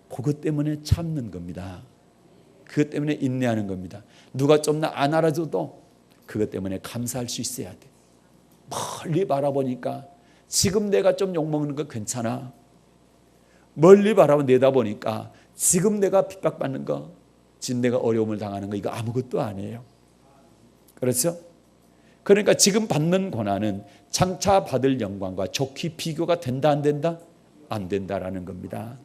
그것 때문에 참는 겁니다. 그것 때문에 인내하는 겁니다. 누가 좀 안 알아줘도 그것 때문에 감사할 수 있어야 돼. 멀리 바라보니까 지금 내가 좀 욕먹는 거 괜찮아. 멀리 바라보 내다보니까 지금 내가 핍박받는 거, 지금 내가 어려움을 당하는 거 이거 아무것도 아니에요. 그렇죠? 그러니까 지금 받는 고난은 장차 받을 영광과 좋게 비교가 된다 안 된다? 안 된다라는 겁니다.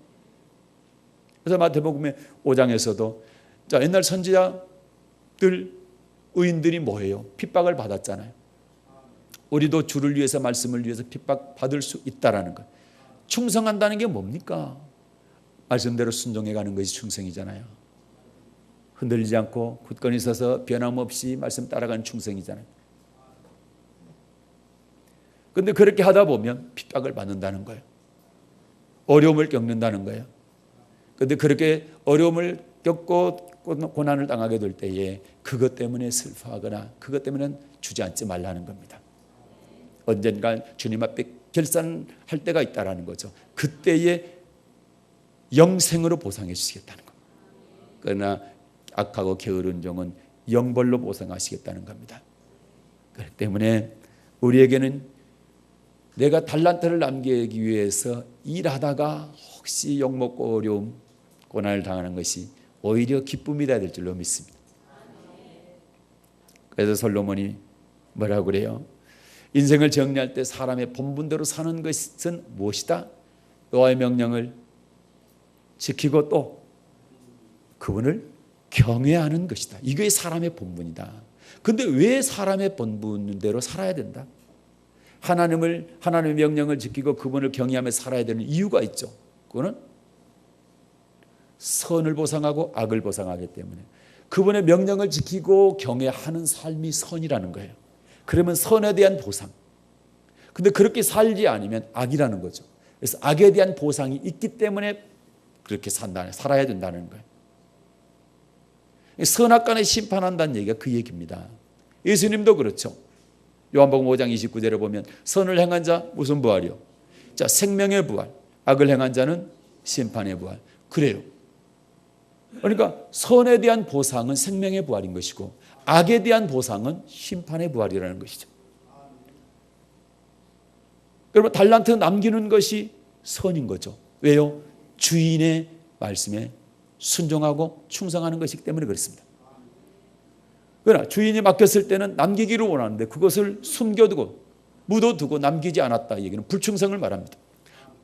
그래서 마태복음 5장에서도 자, 옛날 선지자들 의인들이 뭐예요? 핍박을 받았잖아요. 우리도 주를 위해서 말씀을 위해서 핍박받을 수 있다라는 것. 충성한다는 게 뭡니까? 말씀대로 순종해 가는 것이 충성이잖아요. 흔들리지 않고 굳건히 서서 변함없이 말씀 따라가는 충성이잖아요. 그런데 그렇게 하다 보면 핍박을 받는다는 거예요. 어려움을 겪는다는 거예요. 그런데 그렇게 어려움을 겪고 고난을 당하게 될 때에 그것 때문에 슬퍼하거나 그것 때문에 주저앉지 말라는 겁니다. 언젠가 주님 앞에 결산할 때가 있다라는 거죠. 그때에 영생으로 보상해 주시겠다는 겁니다. 그러나 악하고 게으른 종은 영벌로 보상하시겠다는 겁니다. 그렇기 때문에 우리에게는 내가 달란트를 남기기 위해서 일하다가 혹시 욕먹고 어려움, 고난을 당하는 것이 오히려 기쁨이 되어야 될 줄로 믿습니다. 그래서 솔로몬이 뭐라고 그래요? 인생을 정리할 때 사람의 본분대로 사는 것은 무엇이다? 여호와의 명령을 지키고 또 그분을 경외하는 것이다. 이게 사람의 본분이다. 그런데 왜 사람의 본분대로 살아야 된다? 하나님의 명령을 지키고 그분을 경외하며 살아야 되는 이유가 있죠. 그거는 선을 보상하고 악을 보상하기 때문에 그분의 명령을 지키고 경외하는 삶이 선이라는 거예요. 그러면 선에 대한 보상. 근데 그렇게 살지 않으면 악이라는 거죠. 그래서 악에 대한 보상이 있기 때문에 그렇게 살아야 된다는 거예요. 선악간에 심판한다는 얘기가 그 얘기입니다. 예수님도 그렇죠. 요한복음 5장 29절에 보면 선을 행한 자 무슨 부활이요? 자, 생명의 부활. 악을 행한 자는 심판의 부활. 그래요. 그러니까 선에 대한 보상은 생명의 부활인 것이고 악에 대한 보상은 심판의 부활이라는 것이죠. 여러분 달란트 남기는 것이 선인 거죠. 왜요? 주인의 말씀에 순종하고 충성하는 것이기 때문에 그렇습니다. 그러나 주인이 맡겼을 때는 남기기를 원하는데 그것을 숨겨두고 묻어두고 남기지 않았다. 이 얘기는 불충성을 말합니다.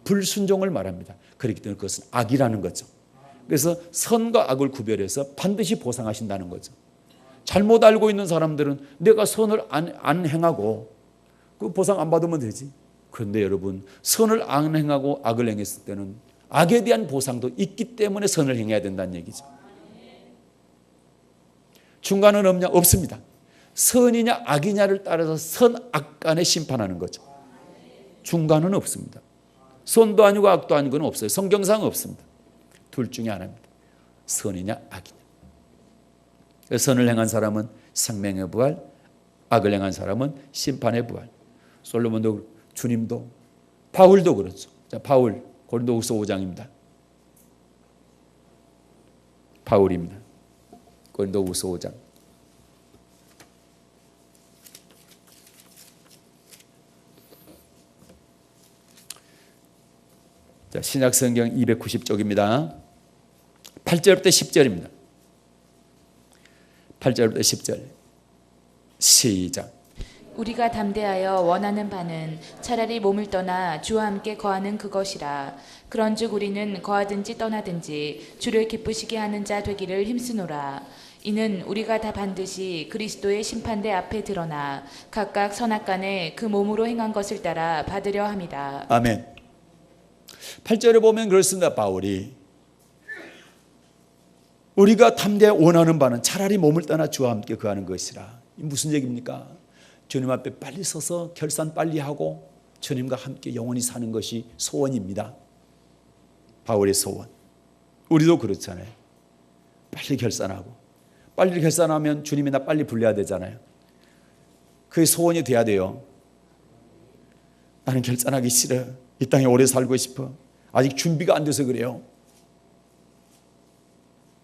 불순종을 말합니다. 그렇기 때문에 그것은 악이라는 거죠. 그래서 선과 악을 구별해서 반드시 보상하신다는 거죠. 잘못 알고 있는 사람들은 내가 선을 안 행하고 그 보상 안 받으면 되지. 그런데 여러분 선을 안 행하고 악을 행했을 때는 악에 대한 보상도 있기 때문에 선을 행해야 된다는 얘기죠. 중간은 없냐? 없습니다. 선이냐 악이냐를 따라서 선악 간에 심판하는 거죠. 중간은 없습니다. 선도 아니고 악도 아니고는 없어요. 성경상 없습니다. 둘 중에 하나입니다. 선이냐 악이냐. 선을 행한 사람은 생명의 부활, 악을 행한 사람은 심판의 부활. 솔로몬도 주님도 바울도 그렇죠. 자, 바울 고린도후서 5장입니다. 바울입니다. 고린도후서 5장. 자, 신약 성경 290쪽입니다. 8절부터 10절입니다. 8절부터 10절. 시작. 우리가 담대하여 원하는 바는 차라리 몸을 떠나 주와 함께 거하는 그것이라. 그런즉 우리는 거하든지 떠나든지 주를 기쁘시게 하는 자 되기를 힘쓰노라. 이는 우리가 다 반드시 그리스도의 심판대 앞에 드러나 각각 선악간에 그 몸으로 행한 것을 따라 받으려 함이다. 아멘. 8절에 보면 그렇습니다. 바울이 우리가 담대히 원하는 바는 차라리 몸을 떠나 주와 함께 거하는 것이라. 무슨 얘기입니까? 주님 앞에 빨리 서서 결산 빨리 하고 주님과 함께 영원히 사는 것이 소원입니다. 바울의 소원. 우리도 그렇잖아요. 빨리 결산하고, 빨리 결산하면 주님이 나 빨리 불러야 되잖아요. 그게 소원이 돼야 돼요. 나는 결산하기 싫어. 이 땅에 오래 살고 싶어. 아직 준비가 안 돼서 그래요.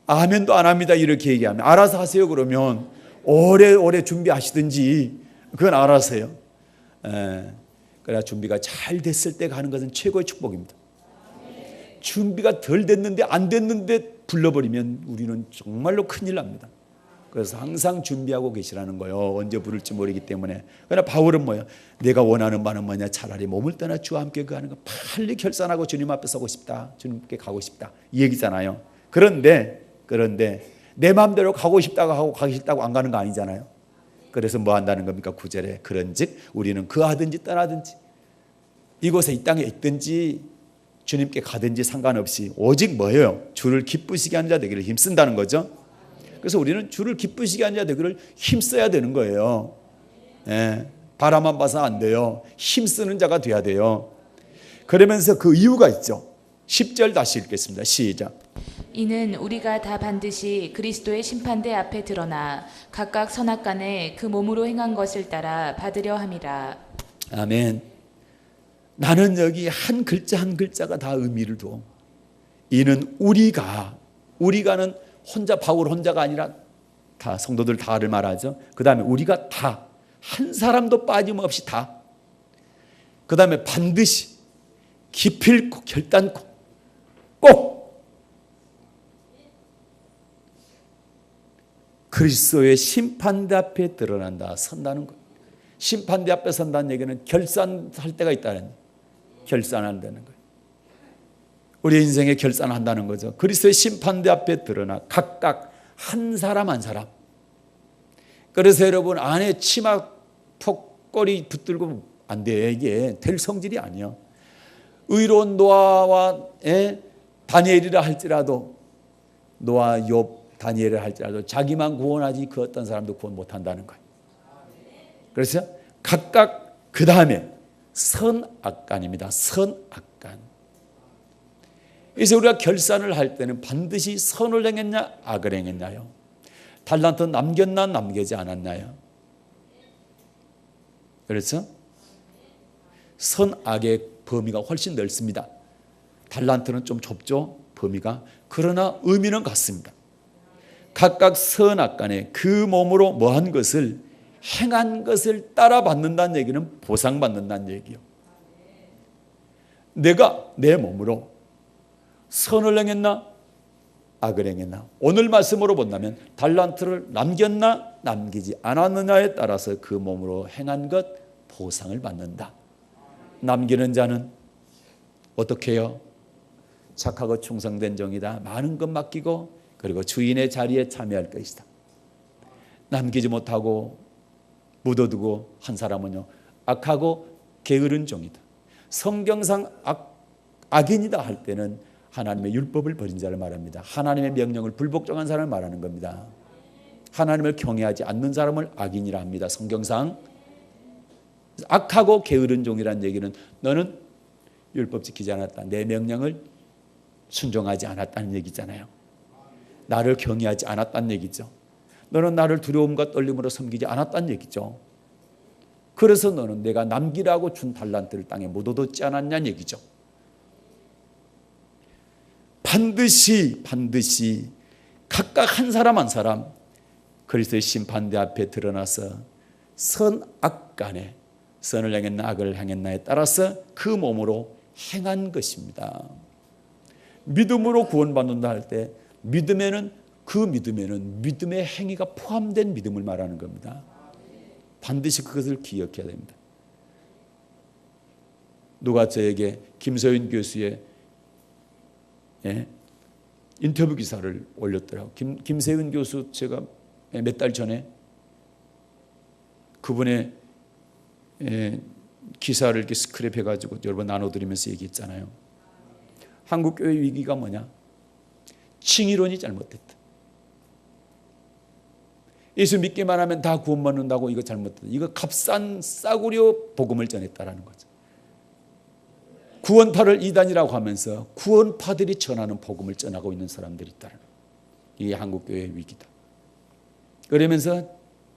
아멘도 안 합니다. 이렇게 얘기하면 알아서 하세요. 그러면 오래 준비하시든지 그건 알아서 해요. 그러나 준비가 잘 됐을 때 가는 것은 최고의 축복입니다. 준비가 덜 됐는데 안 됐는데 불러버리면 우리는 정말로 큰일 납니다. 그래서 항상 준비하고 계시라는 거예요. 언제 부를지 모르기 때문에. 그러나 바울은 뭐예요? 내가 원하는 바는 뭐냐? 차라리 몸을 떠나 주와 함께 거하는 거. 빨리 결산하고 주님 앞에 서고 싶다. 주님께 가고 싶다. 이 얘기잖아요. 그런데 내 마음대로 가고 싶다고 하고 가기 싫다고 안 가는 거 아니잖아요. 그래서 뭐 한다는 겁니까? 9절에 그런즉 우리는 거하든지 떠나든지 이곳에 이 땅에 있든지 주님께 가든지 상관없이 오직 뭐예요? 주를 기쁘시게 하는 자 되기를 힘쓴다는 거죠. 그래서 우리는 주를 기쁘시게 하는 자 되기를 힘써야 되는 거예요. 바라만 봐서 안 돼요. 힘쓰는 자가 돼야 돼요. 그러면서 그 이유가 있죠. 10절 다시 읽겠습니다. 시작. 이는 우리가 다 반드시 그리스도의 심판대 앞에 드러나 각각 선악간에 그 몸으로 행한 것을 따라 받으려 함이라. 아멘. 나는 여기 한 글자 한 글자가 다 의미를 둬. 이는 우리가는 혼자 바울 혼자가 아니라 다 성도들 다를 말하죠. 그 다음에 우리가 다 한 사람도 빠짐없이 다. 그 다음에 반드시 기필코 결단코 꼭 그리스도의 심판대 앞에 드러난다. 선다는 것. 심판대 앞에 선다는 얘기는 결산할 때가 있다는 거예요. 결산한다는 거예요. 우리 인생에 결산한다는 거죠. 그리스도의 심판대 앞에 드러나 각각 한 사람 한 사람. 그래서 여러분 안에 치마 턱걸이 붙들고 안 돼. 이게 될 성질이 아니야. 의로운 노아와 다니엘이라 할지라도 노아, 욥, 다니엘을 할지라도 자기만 구원하지 그 어떤 사람도 구원 못한다는 거예요. 그래서 각각 그 다음에 선악간입니다. 선악간. 그래서 우리가 결산을 할 때는 반드시 선을 행했냐 악을 행했나요? 달란트 남겼나 남기지 않았나요? 그래서 선악의 범위가 훨씬 넓습니다. 달란트는 좀 좁죠, 범위가. 그러나 의미는 같습니다. 각각 선악간에 그 몸으로 뭐한 것을 행한 것을 따라 받는다는 얘기는 보상받는다는 얘기요. 내가 내 몸으로 선을 행했나 악을 행했나. 오늘 말씀으로 본다면 달란트를 남겼나 남기지 않았느냐에 따라서 그 몸으로 행한 것 보상을 받는다. 남기는 자는 어떻게 해요? 착하고 충성된 종이다. 많은 것 맡기고 그리고 주인의 자리에 참여할 것이다. 남기지 못하고 묻어두고 한 사람은요, 악하고 게으른 종이다. 성경상 악인이다 할 때는 하나님의 율법을 버린 자를 말합니다. 하나님의 명령을 불복종한 사람을 말하는 겁니다. 하나님을 경외하지 않는 사람을 악인이라 합니다. 성경상. 악하고 게으른 종이라는 얘기는 너는 율법 지키지 않았다. 내 명령을 순종하지 않았다는 얘기잖아요. 나를 경외하지 않았다는 얘기죠. 너는 나를 두려움과 떨림으로 섬기지 않았다는 얘기죠. 그래서 너는 내가 남기라고 준 달란트를 땅에 못 얻었지 않았냐는 얘기죠. 반드시 각각 한 사람 한 사람 그리스도의 심판대 앞에 드러나서 선악간에 선을 행했나 악을 행했나에 따라서 그 몸으로 행한 것입니다. 믿음으로 구원받는다 할 때 믿음에는 믿음의 행위가 포함된 믿음을 말하는 겁니다. 반드시 그것을 기억해야 됩니다. 누가 저에게 김소윤 교수의 인터뷰 기사를 올렸더라고요. 김세윤 교수, 제가 몇 달 전에 그분의 기사를 이렇게 스크랩해가지고 여러 번 나눠드리면서 얘기했잖아요. 한국교회 위기가 뭐냐? 칭의론이 잘못됐다. 예수 믿기만 하면 다 구원받는다고 이거 잘못됐다. 이거 값싼 싸구려 복음을 전했다라는 거죠. 구원파를 이단이라고 하면서 구원파들이 전하는 복음을 전하고 있는 사람들이 있다는 거예요. 이게 한국교회의 위기다. 그러면서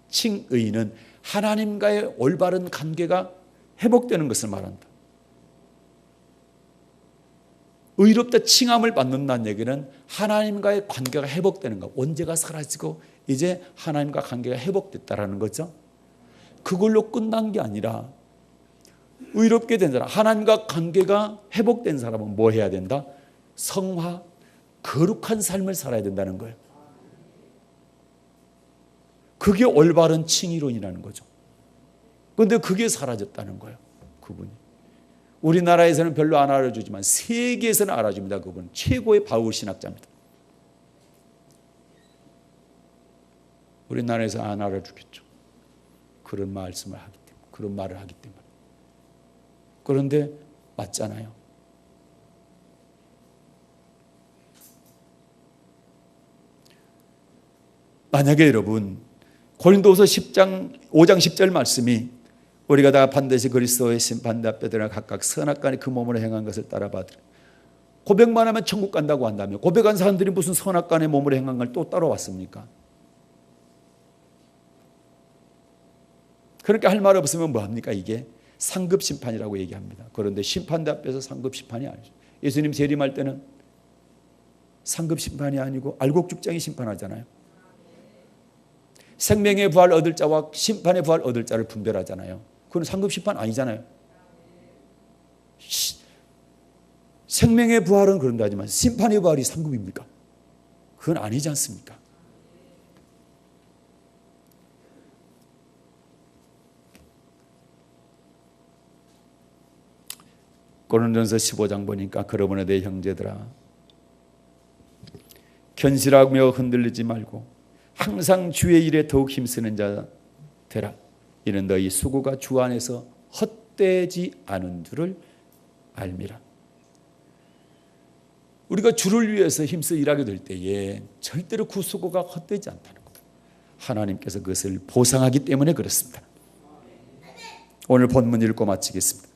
칭의는 하나님과의 올바른 관계가 회복되는 것을 말한다. 의롭다 칭함을 받는다는 얘기는 하나님과의 관계가 회복되는 것, 원죄가 사라지고 이제 하나님과 관계가 회복됐다라는 거죠. 그걸로 끝난 게 아니라 의롭게 된 사람, 하나님과 관계가 회복된 사람은 뭐 해야 된다? 성화, 거룩한 삶을 살아야 된다는 거예요. 그게 올바른 칭의론이라는 거죠. 그런데 그게 사라졌다는 거예요. 그분이. 우리나라에서는 별로 안 알아주지만 세계에서는 알아줍니다. 그분 최고의 바울 신학자입니다. 우리나라에서 안 알아주겠죠. 그런 말씀을 하기 때문에, 그런 말을 하기 때문에. 그런데 맞잖아요. 만약에 여러분 고린도후서 5장 10절 말씀이 우리가 다 반드시 그리스도의 심판대 앞에 드러 각각 선악간에 그 몸으로 행한 것을 따라 받으라. 고백만 하면 천국 간다고 한다면 고백한 사람들이 무슨 선악간에 몸으로 행한 걸 또 따라왔습니까? 그렇게 할 말 없으면 뭐합니까? 이게 상급 심판이라고 얘기합니다. 그런데 심판대 앞에서 상급 심판이 아니죠. 예수님 재림할 때는 상급 심판이 아니고 알곡죽장이 심판하잖아요. 생명의 부활 얻을 자와 심판의 부활 얻을 자를 분별하잖아요. 그건 상급 심판 아니잖아요. 생명의 부활은 그런다 하지만 심판의 부활이 상급입니까? 그건 아니지 않습니까? 고린도전서 15장 보니까 그러므로 내 형제들아 견실하며 흔들리지 말고 항상 주의 일에 더욱 힘쓰는 자 되라. 이는 너희 수고가 주 안에서 헛되지 않은 줄을 알미라. 우리가 주를 위해서 힘써 일하게 될 때에 절대로 그 수고가 헛되지 않다는 것. 하나님께서 그것을 보상하기 때문에 그렇습니다. 오늘 본문 읽고 마치겠습니다.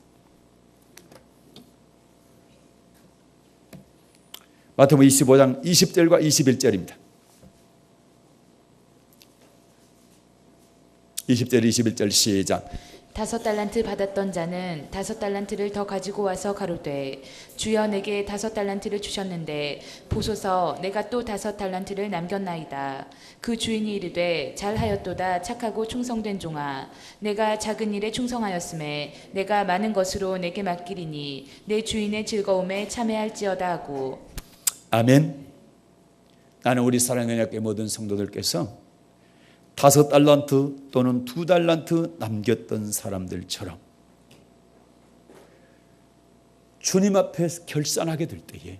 마태복음 25장 20절과 21절입니다. 20절 21절 시작. 5달란트 받았던 자는 5달란트를 더 가지고 와서 가로되 주여 내게 5달란트를 주셨는데 보소서 내가 또 5달란트를 남겼나이다. 그 주인이 이르되 잘하였도다 착하고 충성된 종아 내가 작은 일에 충성하였음에 내가 많은 것으로 내게 맡기리니 내 주인의 즐거움에 참여할지어다 하고. 아멘. 나는 우리 사랑의 학교 모든 성도들께서 5달란트 또는 2달란트 남겼던 사람들처럼 주님 앞에 결산하게 될 때에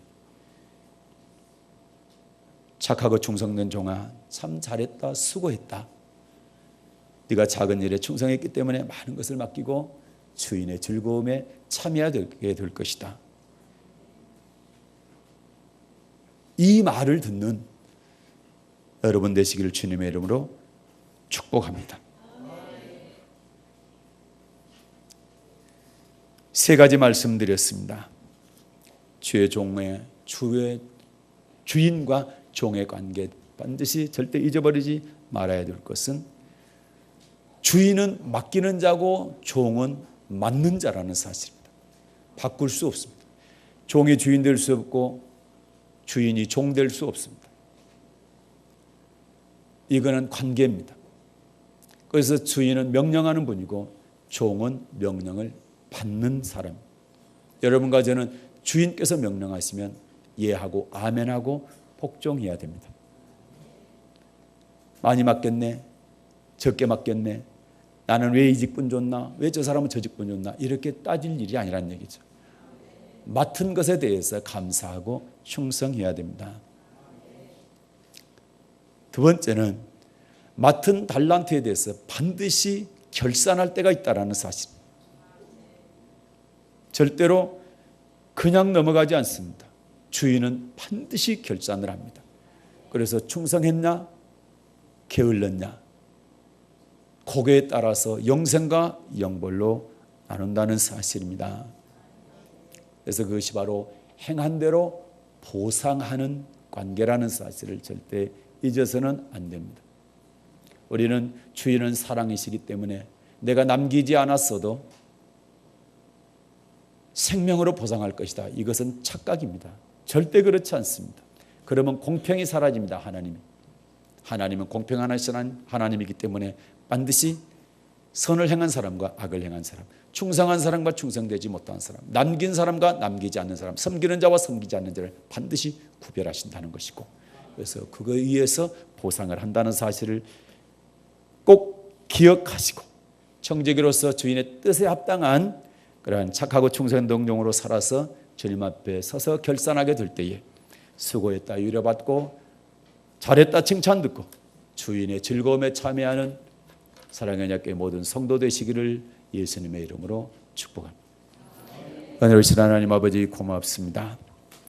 착하고 충성된 종아 참 잘했다 수고했다. 네가 작은 일에 충성했기 때문에 많은 것을 맡기고 주인의 즐거움에 참여하게 될 것이다. 이 말을 듣는 여러분 되시기를 주님의 이름으로 축복합니다. 3가지 말씀드렸습니다. 주의 주인과 종의 관계 반드시 절대 잊어버리지 말아야 될 것은 주인은 맡기는 자고 종은 맡는 자라는 사실입니다. 바꿀 수 없습니다. 종이 주인 될 수 없고 주인이 종 될 수 없습니다. 이거는 관계입니다. 그래서 주인은 명령하는 분이고 종은 명령을 받는 사람. 여러분과 저는 주인께서 명령하시면 예하고 아멘하고 복종해야 됩니다. 많이 맡겼네, 적게 맡겼네, 나는 왜 이 직분 줬나, 왜 저 사람은 저 직분 줬나 이렇게 따질 일이 아니라는 얘기죠. 맡은 것에 대해서 감사하고 충성해야 됩니다. 두 번째는 맡은 달란트에 대해서 반드시 결산할 때가 있다는 사실. 절대로 그냥 넘어가지 않습니다. 주인은 반드시 결산을 합니다. 그래서 충성했냐, 게을렀냐, 그거에 따라서 영생과 영벌로 나눈다는 사실입니다. 그래서 그것이 바로 행한 대로 보상하는 관계라는 사실을 절대 잊어서는 안 됩니다. 우리는 주인은 사랑이시기 때문에 내가 남기지 않았어도 생명으로 보상할 것이다. 이것은 착각입니다. 절대 그렇지 않습니다. 그러면 공평이 사라집니다. 하나님은 공평하신 하나님이기 때문에 반드시 선을 행한 사람과 악을 행한 사람, 충성한 사람과 충성되지 못한 사람, 남긴 사람과 남기지 않는 사람, 섬기는 자와 섬기지 않는 자를 반드시 구별하신다는 것이고, 그래서 그거에 의해서 보상을 한다는 사실을 꼭 기억하시고 청지기로서 주인의 뜻에 합당한 그러한 착하고 충성된 동정으로 살아서 주님 앞에 서서 결산하게 될 때에 수고했다 위로받고 잘했다 칭찬 듣고 주인의 즐거움에 참여하는 사랑의 언약궤 모든 성도 되시기를 예수님의 이름으로 축복합니다. 은혜로우신 하나님 아버지 고맙습니다.